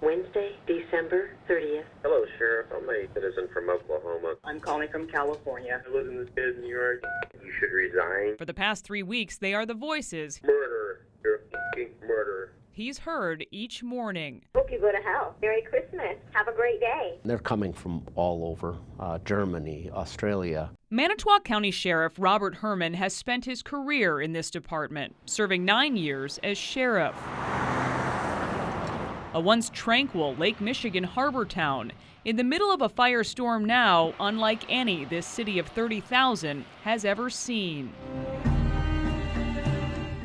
Wednesday, December 30th. Hello, Sheriff. I'm a citizen from Oklahoma. I'm calling from California. I live in the state of New York. You should resign. For the past 3 weeks, they are the voices Murderer. You're a fucking murderer. he's heard each morning. Hope you go to hell. Merry Christmas. Have a great day. They're coming from all over, Germany, Australia. Manitowoc County Sheriff Robert Herman has spent his career in this department, serving 9 years as sheriff. A once tranquil Lake Michigan harbor town, in the middle of a firestorm now, unlike any this city of 30,000 has ever seen.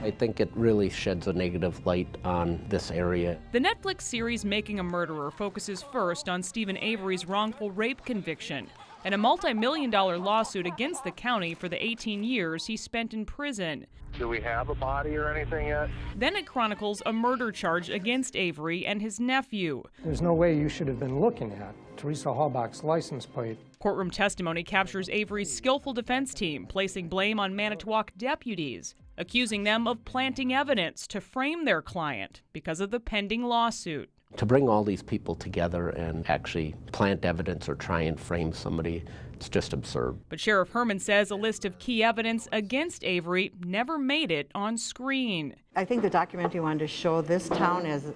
I think it really sheds a negative light on this area. The Netflix series Making a Murderer focuses first on Stephen Avery's wrongful rape conviction and a multi-million-dollar lawsuit against the county for the 18 years he spent in prison. Do we have a body or anything yet? Then it chronicles a murder charge against Avery and his nephew. There's no way you should have been looking at Teresa Halbach's license plate. Courtroom testimony captures Avery's skillful defense team placing blame on Manitowoc deputies, accusing them of planting evidence to frame their client because of the pending lawsuit. To bring all these people together and actually plant evidence or try and frame somebody, it's just absurd. But Sheriff Herman says a list of key evidence against Avery never made it on screen. I think the documentary wanted to show this town as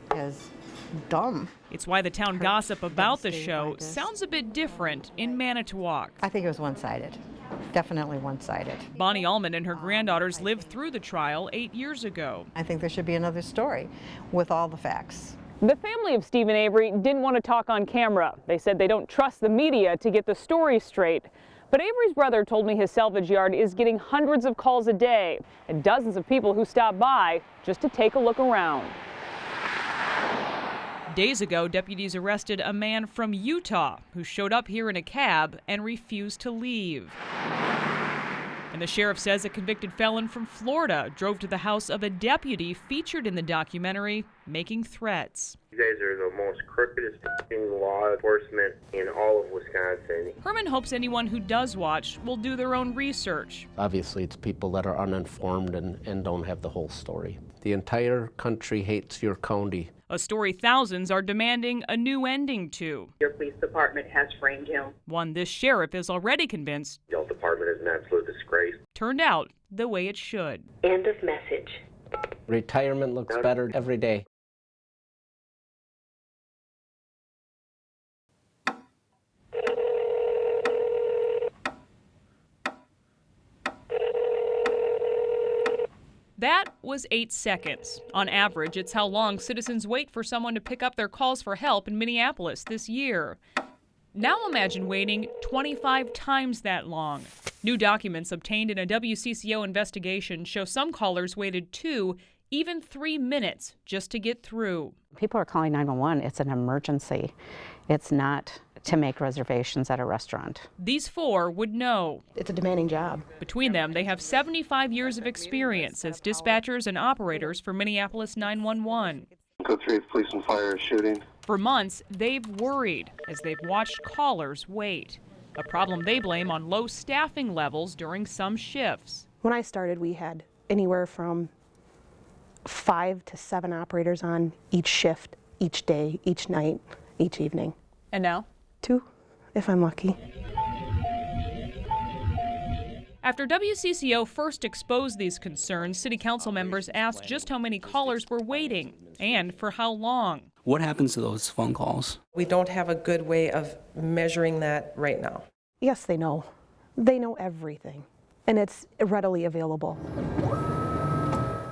dumb. It's why the town gossip about the show sounds a bit different in Manitowoc. I think it was one-sided. Definitely one-sided. Bonnie Allman and her granddaughters lived through the trial 8 years ago. I think there should be another story with all the facts. The family of Stephen Avery didn't want to talk on camera. They said they don't trust the media to get the story straight. But Avery's brother told me his salvage yard is getting hundreds of calls a day and dozens of people who stop by just to take a look around. Days ago, deputies arrested a man from Utah who showed up here in a cab and refused to leave. And the sheriff says a convicted felon from Florida drove to the house of a deputy featured in the documentary, making threats. You guys are the most crookedest fucking law enforcement in all of Wisconsin. Herman hopes anyone who does watch will do their own research. Obviously, it's people that are uninformed and don't have the whole story. The entire country hates your county. A story thousands are demanding a new ending to. Your police department has framed him. One this sheriff is already convinced Your department is an absolute disgrace. turned out the way it should. End of message. Retirement looks better every day. That was 8 seconds. On average, it's how long citizens wait for someone to pick up their calls for help in Minneapolis this year. Now imagine waiting 25 times that long. New documents obtained in a WCCO investigation show some callers waited 2, even 3 minutes just to get through. People are calling 911. It's an emergency. It's not to make reservations at a restaurant. These 4 would know. It's a demanding job. Between them, they have 75 years of experience as dispatchers and operators for Minneapolis 911. Code 3, police and fire shooting. For months, they've worried as they've watched callers wait, a problem they blame on low staffing levels during some shifts. When I started, we had anywhere from 5 to 7 operators on each shift, each day, each night, each evening. And now? 2, if I'm lucky. After WCCO first exposed these concerns, city council members asked just how many callers were waiting and for how long. What happens to those phone calls? We don't have a good way of measuring that right now. Yes, they know. They know everything, and it's readily available.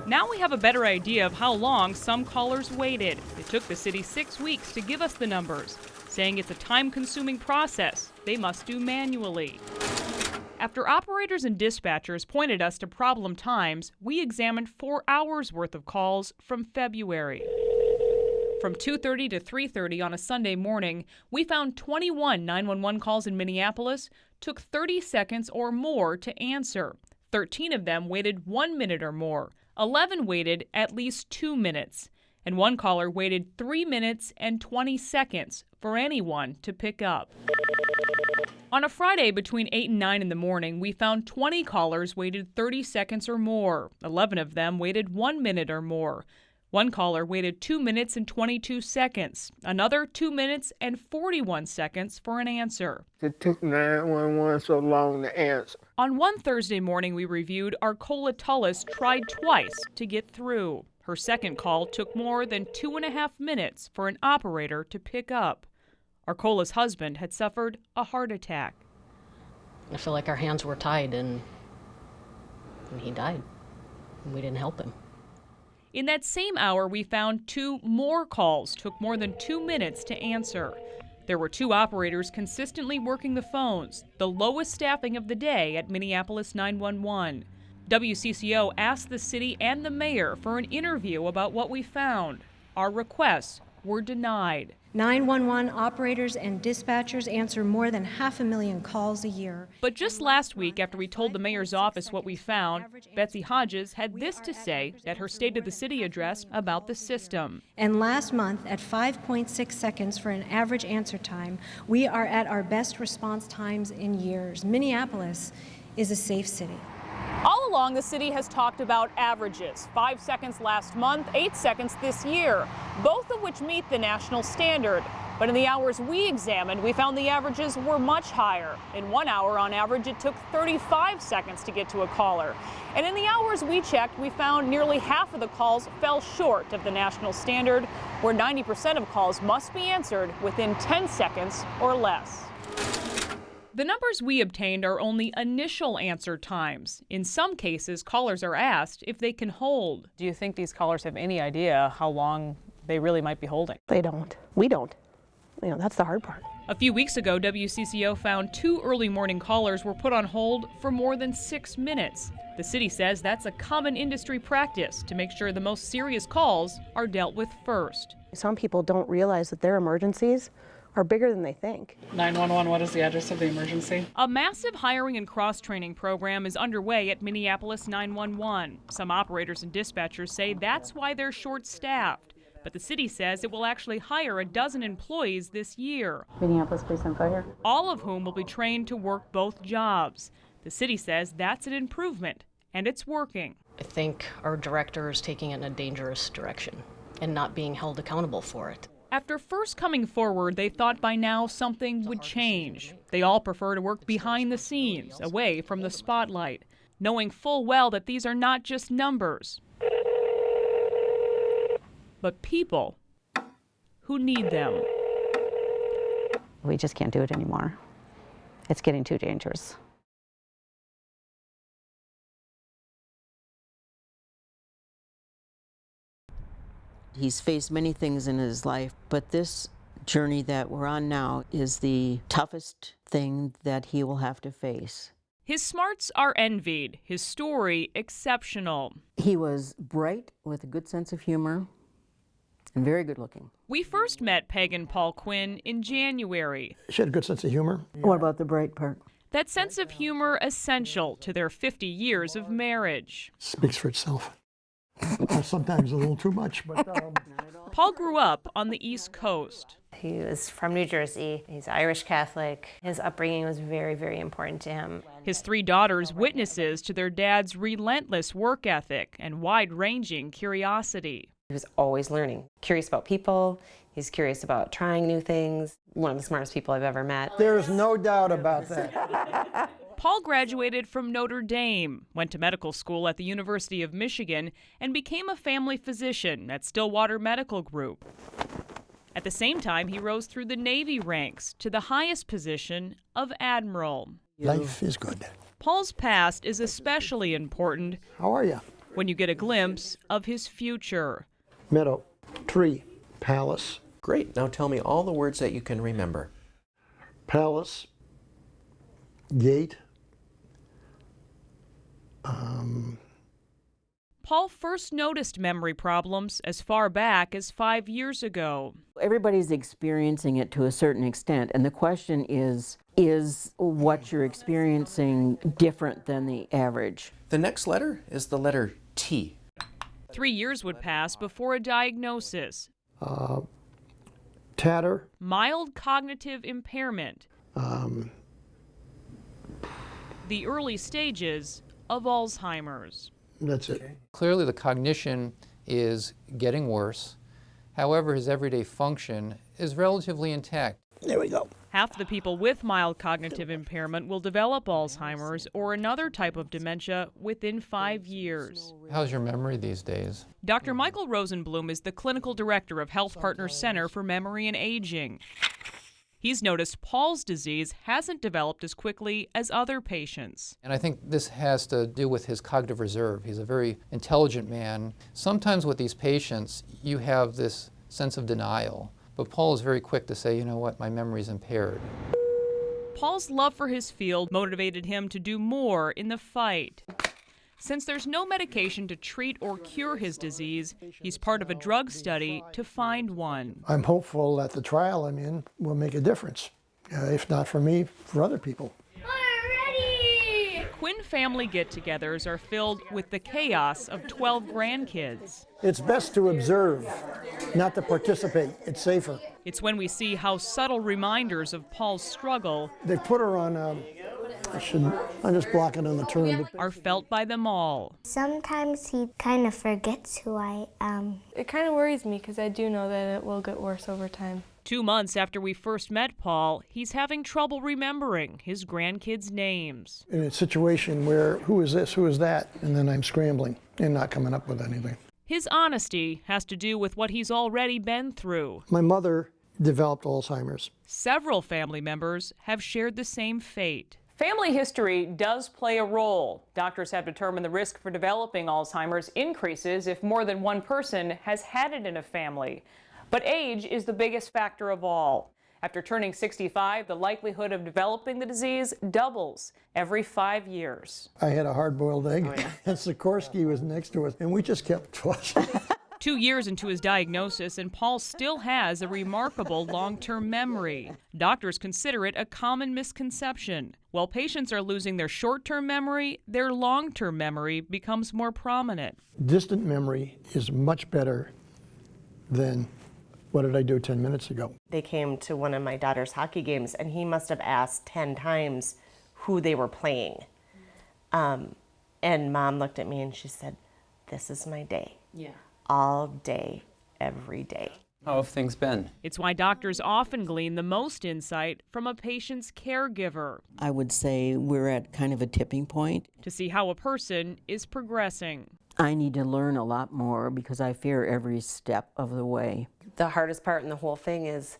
Now we have a better idea of how long some callers waited. It took the city 6 weeks to give us the numbers, saying it's a time-consuming process they must do manually. After operators and dispatchers pointed us to problem times, we examined 4 hours worth of calls from February. From 2:30 to 3:30 on a Sunday morning, we found 21 911 calls in Minneapolis took 30 seconds or more to answer. 13 of them waited 1 minute or more. 11 waited at least 2 minutes. And one caller waited 3 minutes and 20 seconds for anyone to pick up. On a Friday between 8 and 9 in the morning, we found 20 callers waited 30 seconds or more. 11 of them waited 1 minute or more. One caller waited 2 minutes and 22 seconds, another 2 minutes and 41 seconds for an answer. It took 911 so long to answer. On one Thursday morning we reviewed, Arcola Tullis tried twice to get through. Her second call took more than 2.5 minutes for an operator to pick up. Arcola's husband had suffered a heart attack. I feel like our hands were tied and he died. And we didn't help him. In that same hour, we found 2 more calls, took more than 2 minutes to answer. There were 2 operators consistently working the phones, the lowest staffing of the day at Minneapolis 911. WCCO asked the city and the mayor for an interview about what we found. Our requests were denied. 911 operators and dispatchers answer more than 500,000 calls a year. But just last week, after we told the mayor's office what we found, Betsy Hodges had this to say at her State of the City address about the system. And last month, at 5.6 seconds for an average answer time, we are at our best response times in years. Minneapolis is a safe city. All along, the city has talked about averages. 5 seconds last month, 8 seconds this year, both of which meet the national standard. But in the hours we examined, we found the averages were much higher. In 1 hour, on average, it took 35 seconds to get to a caller. And in the hours we checked, we found nearly half of the calls fell short of the national standard, where 90% of calls must be answered within 10 seconds or less. The numbers we obtained are only initial answer times. In some cases, callers are asked if they can hold. Do you think these callers have any idea how long they really might be holding? They don't. We don't. That's the hard part. A few weeks ago, WCCO found 2 early morning callers were put on hold for more than 6 minutes. The city says that's a common industry practice to make sure the most serious calls are dealt with first. Some people don't realize that their emergencies are bigger than they think. 911, what is the address of the emergency? A massive hiring and cross-training program is underway at Minneapolis 911. Some operators and dispatchers say that's why they're short-staffed. But the city says it will actually hire a dozen employees this year. Minneapolis Police and Fire. All of whom will be trained to work both jobs. The city says that's an improvement, and it's working. I think our director is taking it in a dangerous direction and not being held accountable for it. After first coming forward, they thought by now something would change. They all prefer to work behind the scenes, away from the spotlight, knowing full well that these are not just numbers, but people who need them. We just can't do it anymore. It's getting too dangerous. He's faced many things in his life, but this journey that we're on now is the toughest thing that he will have to face. His smarts are envied, his story exceptional. He was bright with a good sense of humor and very good looking. We first met Peg and Paul Quinn in January. She had a good sense of humor. What about the bright part? That sense of humor essential to their 50 years of marriage. Speaks for itself. Sometimes a little too much, but... Paul grew up on the East Coast. He was from New Jersey. He's Irish Catholic. His upbringing was very, very important to him. His 3 daughters witnesses to their dad's relentless work ethic and wide-ranging curiosity. He was always learning, curious about people. He's curious about trying new things. One of the smartest people I've ever met. There's no doubt about that. Paul graduated from Notre Dame, went to medical school at the University of Michigan, and became a family physician at Stillwater Medical Group. At the same time, he rose through the Navy ranks to the highest position of admiral. Life is good. Paul's past is especially important. How are you? When you get a glimpse of his future. Meadow, tree, palace. Great. Now tell me all the words that you can remember. Palace, gate. Paul first noticed memory problems as far back as 5 years ago. Everybody's experiencing it to a certain extent, and the question is what you're experiencing different than the average? The next letter is the letter T. 3 years would pass before a diagnosis. Tatter. Mild cognitive impairment. The early stages of Alzheimer's. That's it. Clearly the cognition is getting worse. However, his everyday function is relatively intact. There we go. Half the people with mild cognitive impairment will develop Alzheimer's or another type of dementia within 5 years. How's your memory these days? Dr. Michael Rosenblum is the clinical director of Health Partners Center for Memory and Aging. He's noticed Paul's disease hasn't developed as quickly as other patients. And I think this has to do with his cognitive reserve. He's a very intelligent man. Sometimes with these patients, you have this sense of denial. But Paul is very quick to say, you know what, my memory's impaired. Paul's love for his field motivated him to do more in the fight. Since there's no medication to treat or cure his disease, he's part of a drug study to find one. I'm hopeful that the trial I'm in will make a difference. If not for me, for other people. Quinn family get-togethers are filled with the chaos of 12 grandkids. It's best to observe, not to participate. It's safer. It's when we see how subtle reminders of Paul's struggle They put her on, I'm just blocking on the term. are felt by them all. Sometimes he kind of forgets who I am. It kind of worries me because I do know that it will get worse over time. 2 months after we first met Paul, he's having trouble remembering his grandkids' names. In a situation where, who is this, who is that? And then I'm scrambling and not coming up with anything. His honesty has to do with what he's already been through. My mother developed Alzheimer's. Several family members have shared the same fate. Family history does play a role. Doctors have determined the risk for developing Alzheimer's increases if more than one person has had it in a family. But age is the biggest factor of all. After turning 65, the likelihood of developing the disease doubles every 5 years. I had a hard-boiled egg, and Sikorsky was next to us, and we just kept talking. 2 years into his diagnosis, and Paul still has a remarkable long-term memory. Doctors consider it a common misconception. While patients are losing their short-term memory, their long-term memory becomes more prominent. Distant memory is much better than what did I do 10 minutes ago. They came to one of my daughter's hockey games, and he must have asked 10 times who they were playing. And Mom looked at me and she said, "This is my day." Yeah. All day, every day. How have things been? It's why doctors often glean the most insight from a patient's caregiver. I would say we're at kind of a tipping point. To see how a person is progressing. I need to learn a lot more because I fear every step of the way. The hardest part in the whole thing is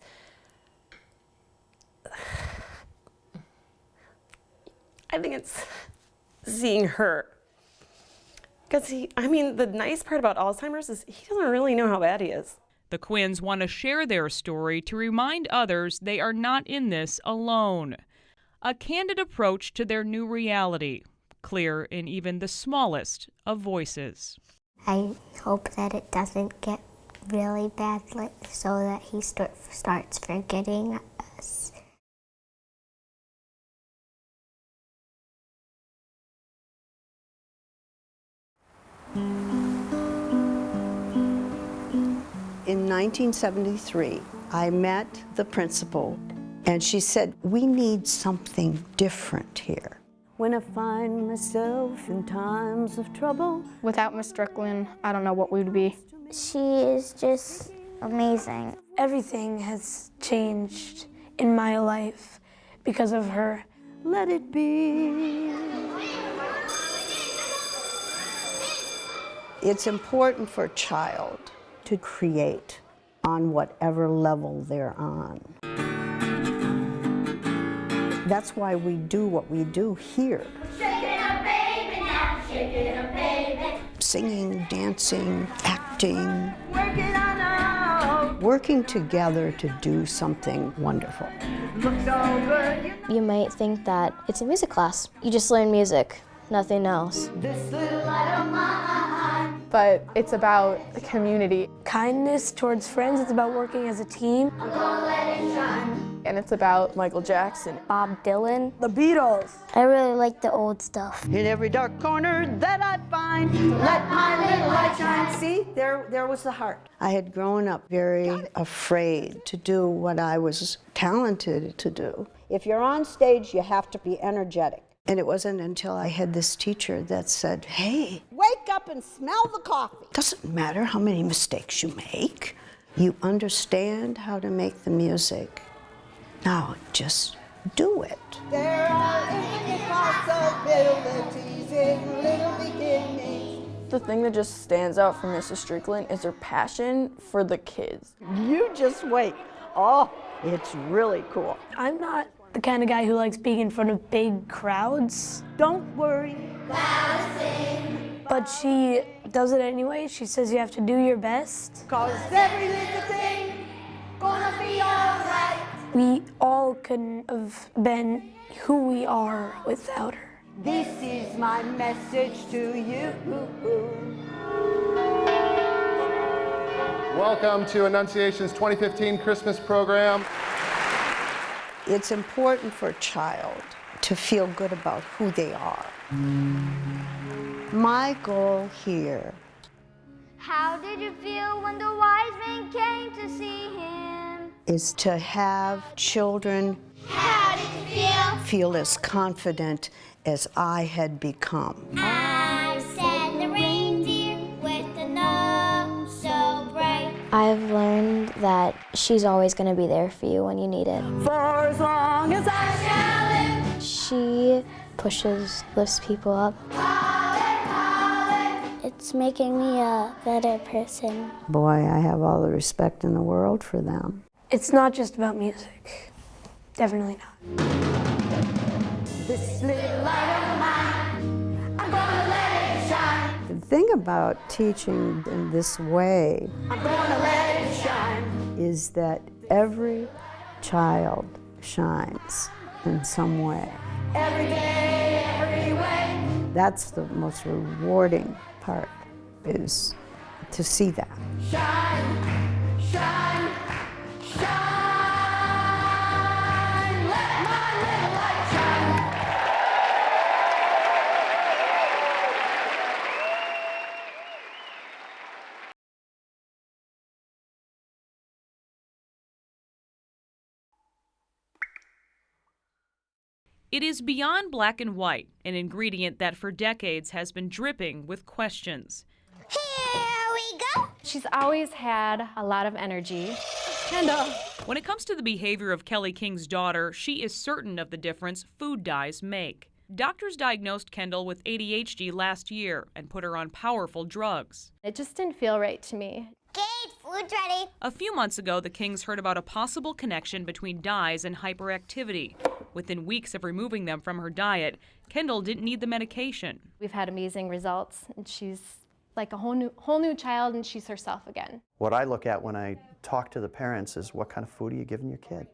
I think it's seeing her. Because the nice part about Alzheimer's is he doesn't really know how bad he is. The Quinns want to share their story to remind others they are not in this alone. A candid approach to their new reality, clear in even the smallest of voices. I hope that it doesn't get really bad so that he starts forgetting us. In 1973, I met the principal, and she said, "We need something different here." When I find myself in times of trouble. Without Miss Strickland, I don't know what we would be. She is just amazing. Everything has changed in my life because of her. Let it be. It's important for a child to create on whatever level they're on. That's why we do what we do here. Shake it up, baby, now shake it up, baby. Singing, dancing, acting. Work it on out. Working together to do something wonderful. Looks so good. You might think that it's a music class. You just learn music, nothing else. This little light of mine. But it's about the community. Kindness towards friends, it's about working as a team. I'm gonna let it shine. And it's about Michael Jackson, Bob Dylan, The Beatles. I really like the old stuff. In every dark corner that I find, let my little light shine. See, there was the heart. I had grown up very afraid to do what I was talented to do. If you're on stage, you have to be energetic. And it wasn't until I had this teacher that said, hey, wake up and smell the coffee. Doesn't matter how many mistakes you make. You understand how to make the music. Now just do it. There are infinite possibilities in little beginnings. The thing that just stands out for Mrs. Strickland is her passion for the kids. You just wait. Oh, it's really cool. I'm not the kind of guy who likes being in front of big crowds. Don't worry. But she does it anyway. She says you have to do your best. 'Cause every little thing gonna be alright. We all couldn't have been who we are without her. This is my message to you. Welcome to Annunciation's 2015 Christmas program. It's important for a child to feel good about who they are. My goal here. How did you feel when the wise men came to see him? Is to have children How did you feel as confident as I had become. I said the reindeer with the nose so bright. I've learned that she's always going to be there for you when you need it. For as long as I shall live. She lifts people up. It's making me a better person. Boy, I have all the respect in the world for them. It's not just about music. Definitely not. This little light of mine, I'm gonna let it shine. The thing about teaching in this way I'm gonna let it shine. is that every child shines in some way. Every day, every way. That's the most rewarding part, is to see that. Shine, shine, shine. Let my little light shine. It is beyond black and white, an ingredient that for decades has been dripping with questions. Here we go. She's always had a lot of energy. When it comes to the behavior of Kelly King's daughter, she is certain of the difference food dyes make. Doctors diagnosed Kendall with ADHD last year and put her on powerful drugs. It just didn't feel right to me. Kate, food's ready. A few months ago, the Kings heard about a possible connection between dyes and hyperactivity. Within weeks of removing them from her diet, Kendall didn't need the medication. We've had amazing results, and she's like a whole new child, and she's herself again. What I look at when I talk to the parents is what kind of food are you giving your kid?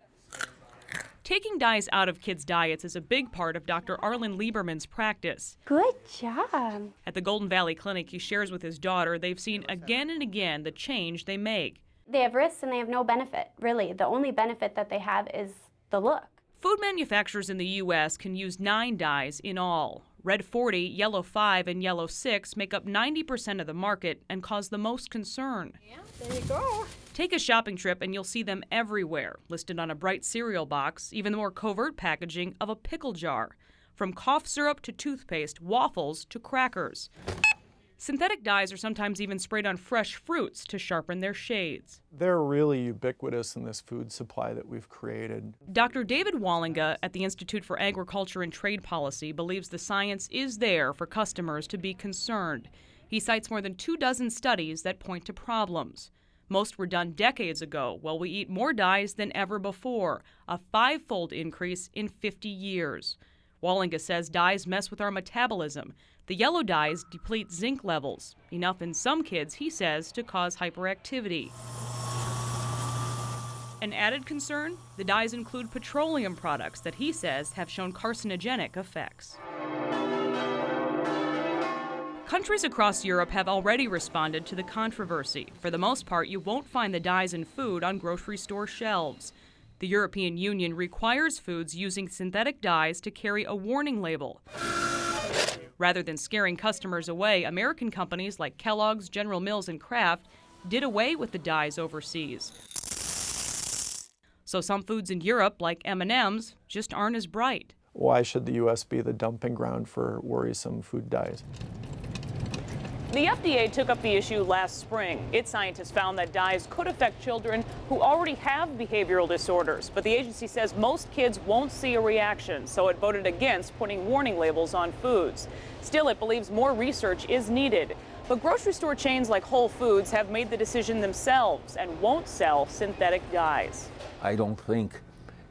Taking dyes out of kids' diets is a big part of Dr. Arlen Lieberman's practice. Good job. At the Golden Valley Clinic, he shares with his daughter they've seen again and again the change they make. They have risks and they have no benefit, really. The only benefit that they have is the look. Food manufacturers in the U.S. can use 9 dyes in all. Red 40, Yellow 5, and Yellow 6 make up 90% of the market and cause the most concern. Yeah, there you go. Take a shopping trip and you'll see them everywhere, listed on a bright cereal box, even the more covert packaging of a pickle jar. From cough syrup to toothpaste, waffles to crackers. Synthetic dyes are sometimes even sprayed on fresh fruits to sharpen their shades. They're really ubiquitous in this food supply that we've created. Dr. David Wallinga at the Institute for Agriculture and Trade Policy believes the science is there for customers to be concerned. He cites more than 24 studies that point to problems. Most were done decades ago, while we eat more dyes than ever before, a 5-fold increase in 50 years. Wallinga says dyes mess with our metabolism. The yellow dyes deplete zinc levels, enough in some kids, he says, to cause hyperactivity. An added concern, the dyes include petroleum products that he says have shown carcinogenic effects. Countries across Europe have already responded to the controversy. For the most part, you won't find the dyes in food on grocery store shelves. The European Union requires foods using synthetic dyes to carry a warning label. Rather than scaring customers away, American companies like Kellogg's, General Mills, and Kraft did away with the dyes overseas. So some foods in Europe, like M&Ms, just aren't as bright. Why should the U.S. be the dumping ground for worrisome food dyes? The FDA took up the issue last spring. Its scientists found that dyes could affect children who already have behavioral disorders, but the agency says most kids won't see a reaction, so it voted against putting warning labels on foods. Still, it believes more research is needed. But grocery store chains like Whole Foods have made the decision themselves and won't sell synthetic dyes. I don't think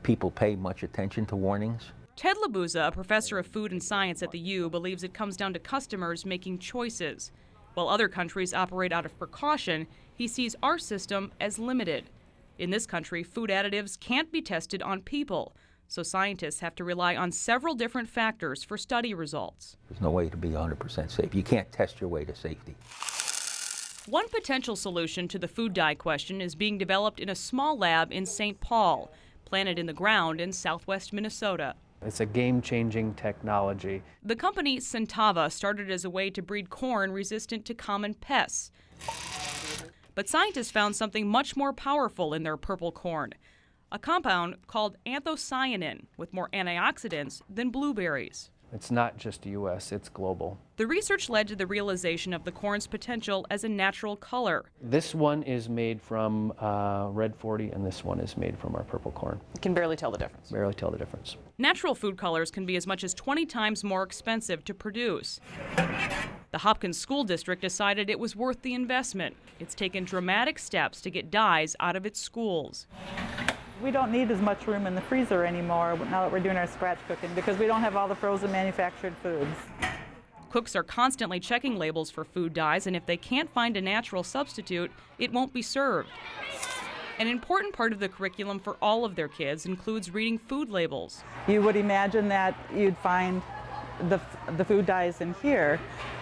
people pay much attention to warnings. Ted Labuza, a professor of food and science at the U, believes it comes down to customers making choices. While other countries operate out of precaution, he sees our system as limited. In this country, food additives can't be tested on people, so scientists have to rely on several different factors for study results. There's no way to be 100% safe. You can't test your way to safety. One potential solution to the food dye question is being developed in a small lab in St. Paul, planted in the ground in southwest Minnesota. It's a game-changing technology. The company Centava started as a way to breed corn resistant to common pests. But scientists found something much more powerful in their purple corn, a compound called anthocyanin with more antioxidants than blueberries. It's not just U.S., it's global. The research led to the realization of the corn's potential as a natural color. This one is made from red 40, and this one is made from our purple corn. You can barely tell the difference. Barely tell the difference. Natural food colors can be as much as 20 times more expensive to produce. The Hopkins School District decided it was worth the investment. It's taken dramatic steps to get dyes out of its schools. We don't need as much room in the freezer anymore now that we're doing our scratch cooking because we don't have all the frozen manufactured foods. Cooks are constantly checking labels for food dyes, and if they can't find a natural substitute, it won't be served. An important part of the curriculum for all of their kids includes reading food labels. You would imagine that you'd find the food dyes in here,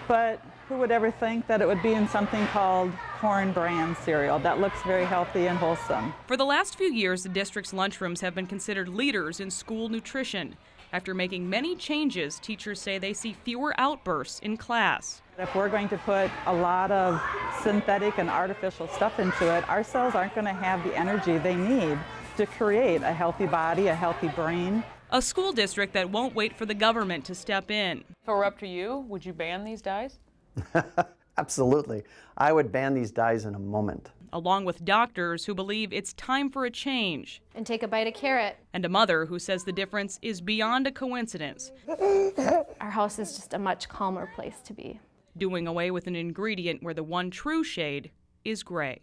but who would ever think that it would be in something called corn bran cereal that looks very healthy and wholesome? For the last few years, the district's lunchrooms have been considered leaders in school nutrition. After making many changes, teachers say they see fewer outbursts in class. If we're going to put a lot of synthetic and artificial stuff into it, our cells aren't going to have the energy they need to create a healthy body, a healthy brain. A school district that won't wait for the government to step in. If it were up to you, would you ban these dyes? Absolutely. I would ban these dyes in a moment. Along with doctors who believe it's time for a change. And take a bite of carrot. And a mother who says the difference is beyond a coincidence. Our house is just a much calmer place to be. Doing away with an ingredient where the one true shade is gray.